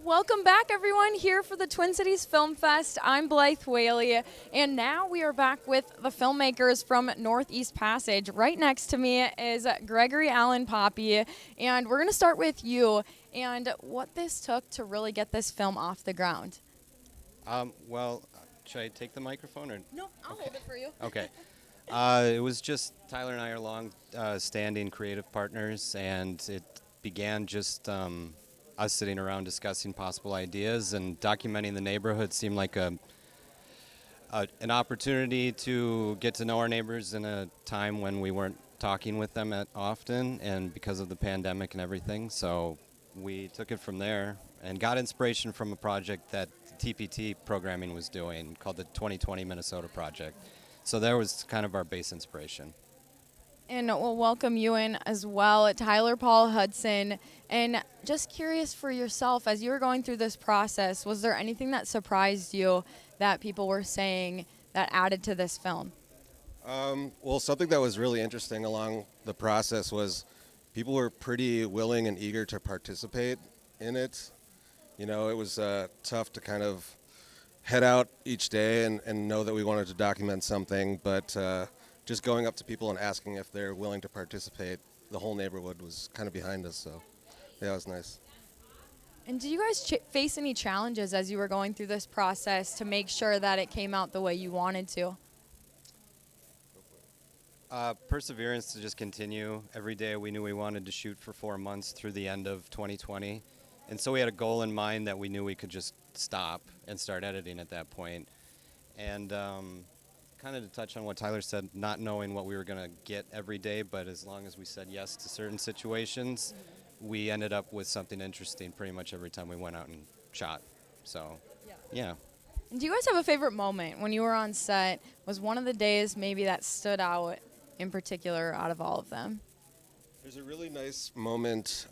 Welcome back, everyone, here for the Twin Cities Film Fest. I'm Blythe Whaley, and now we are back with the filmmakers from Northeast Passage. Right next to me is Gregory Allen Poppy, and we're going to start with you and what this took to really get this film off the ground. Well, should I take the microphone or? No, I'll hold it for you. Okay. It was just Tyler and I are long-standing creative partners, and it began just us sitting around discussing possible ideas, and documenting the neighborhood seemed like an opportunity to get to know our neighbors in a time when we weren't talking with them often, and because of the pandemic and everything. So we took it from there and got inspiration from a project that TPT programming was doing called the 2020 Minnesota Project. So there was kind of our base inspiration. And we'll welcome you in as well, Tyler Paul Hudson. And just curious for yourself, as you were going through this process, was there anything that surprised you that people were saying that added to this film? Well, something that was really interesting along the process was people were pretty willing and eager to participate in it. You know, it was tough to kind of head out each day and know that we wanted to document something, but just going up to people and asking if they're willing to participate, the whole neighborhood was kind of behind us, so yeah, it was nice. And did you guys face any challenges as you were going through this process to make sure that it came out the way you wanted to? Perseverance to just continue. Every day we knew we wanted to shoot for 4 months through the end of 2020. And so we had a goal in mind that we knew we could just stop and start editing at that point. And kind of to touch on what Tyler said, not knowing what we were going to get every day, but as long as we said yes to certain situations, we ended up with something interesting pretty much every time we went out and shot. So, yeah. And do you guys have a favorite moment when you were on set? Was one of the days maybe that stood out in particular out of all of them? There's a really nice moment.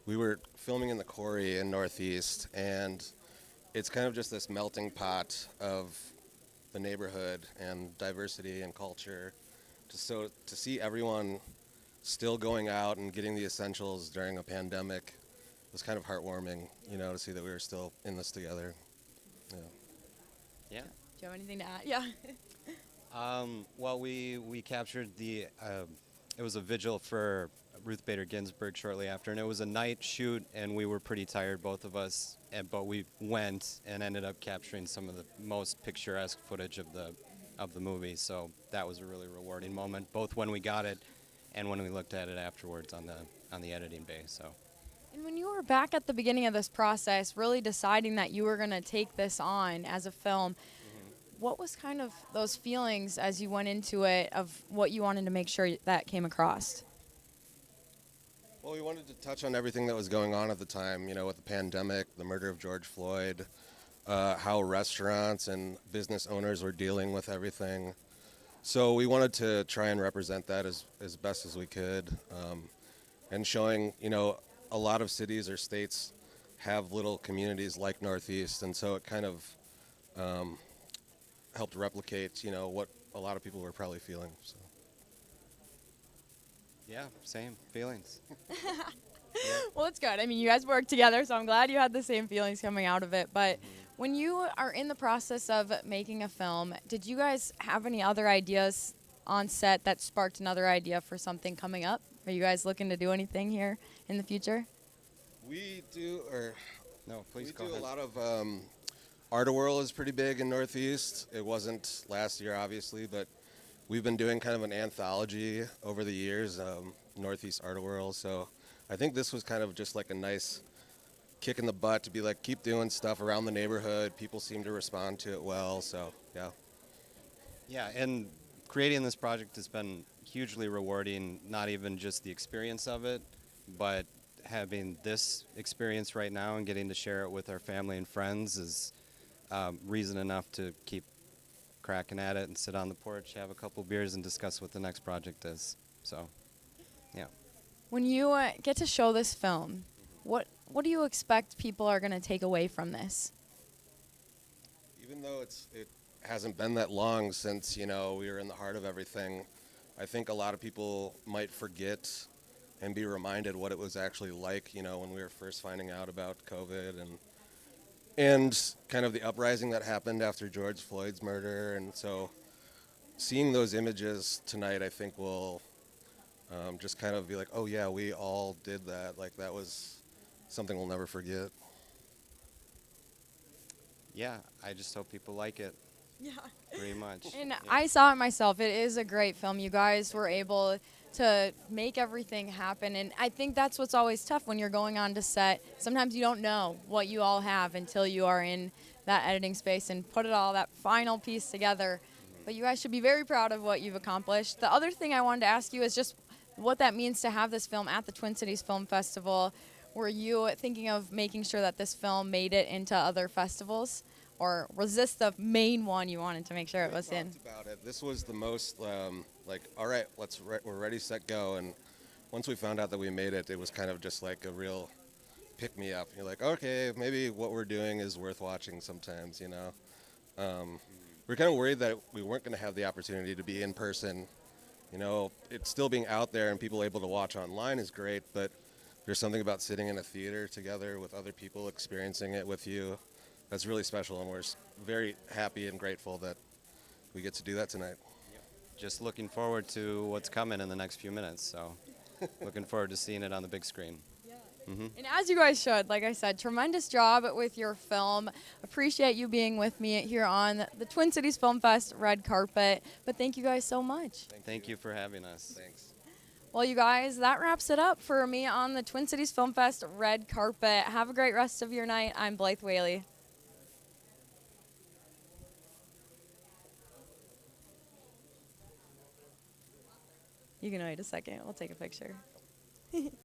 We were filming in the quarry in Northeast, and it's kind of just this melting pot of the neighborhood and diversity and culture. So to see everyone still going out and getting the essentials during a pandemic was kind of heartwarming, you know, to see that we were still in this together. Yeah. Do you have anything to add? Yeah. Well, we captured it was a vigil for Ruth Bader Ginsburg shortly after, and it was a night shoot, and we were pretty tired, both of us, but we went and ended up capturing some of the most picturesque footage of the movie. So that was a really rewarding moment, both when we got it and when we looked at it afterwards on the editing bay. So. And when you were back at the beginning of this process, really deciding that you were going to take this on as a film, what was kind of those feelings as you went into it of what you wanted to make sure that came across? Well, we wanted to touch on everything that was going on at the time, you know, with the pandemic, the murder of George Floyd, how restaurants and business owners were dealing with everything. So we wanted to try and represent that as best as we could, and showing, you know, a lot of cities or states have little communities like Northeast, and so it kind of helped replicate, you know, what a lot of people were probably feeling. So. Yeah, same feelings. Well, it's good. I mean, you guys work together, so I'm glad you had the same feelings coming out of it. But when you are in the process of making a film, did you guys have any other ideas on set that sparked another idea for something coming up? Are you guys looking to do anything here in the future? We do, or No, please we go do ahead. a lot of Art-A-Whirl is pretty big in Northeast. It wasn't last year, obviously, but we've been doing kind of an anthology over the years, Northeast Art-A-Whirl. So I think this was kind of just like a nice kick in the butt to be like, keep doing stuff around the neighborhood. People seem to respond to it well, so yeah. Yeah, and creating this project has been hugely rewarding, not even just the experience of it, but having this experience right now and getting to share it with our family and friends is reason enough to keep cracking at it and sit on the porch, have a couple beers, and discuss what the next project is. So, yeah. When you get to show this film, what do you expect people are going to take away from this? Even though it hasn't been that long since, you know, we were in the heart of everything, I think a lot of people might forget and be reminded what it was actually like, you know, when we were first finding out about COVID and kind of the uprising that happened after George Floyd's murder. And so seeing those images tonight, I think will just kind of be like, oh yeah, we all did that. Like that was something we'll never forget. Yeah, I just hope people like it. Yeah. Pretty much. And Yeah. I saw it myself. It is a great film. You guys were able to make everything happen. And I think that's what's always tough when you're going on to set. Sometimes you don't know what you all have until you are in that editing space and put it all, that final piece together. But you guys should be very proud of what you've accomplished. The other thing I wanted to ask you is just what that means to have this film at the Twin Cities Film Festival. Were you thinking of making sure that this film made it into other festivals? Or was this the main one you wanted to make sure it was in? We talked about it. This was the most like, all right, we're ready, set, go. And once we found out that we made it, it was kind of just like a real pick me up. You're like, okay, maybe what we're doing is worth watching sometimes, you know. We're kind of worried that we weren't going to have the opportunity to be in person. You know, it's still being out there and people able to watch online is great, but there's something about sitting in a theater together with other people experiencing it with you that's really special, and we're very happy and grateful that we get to do that tonight. Just looking forward to what's coming in the next few minutes. So looking forward to seeing it on the big screen. And as you guys should, like I said, tremendous job with your film. Appreciate you being with me here on the Twin Cities Film Fest red carpet. But thank you guys so much. Thank you for having us. Thanks. Well, you guys, that wraps it up for me on the Twin Cities Film Fest red carpet. Have a great rest of your night. I'm Blythe Whaley. You can wait a second. We'll take a picture.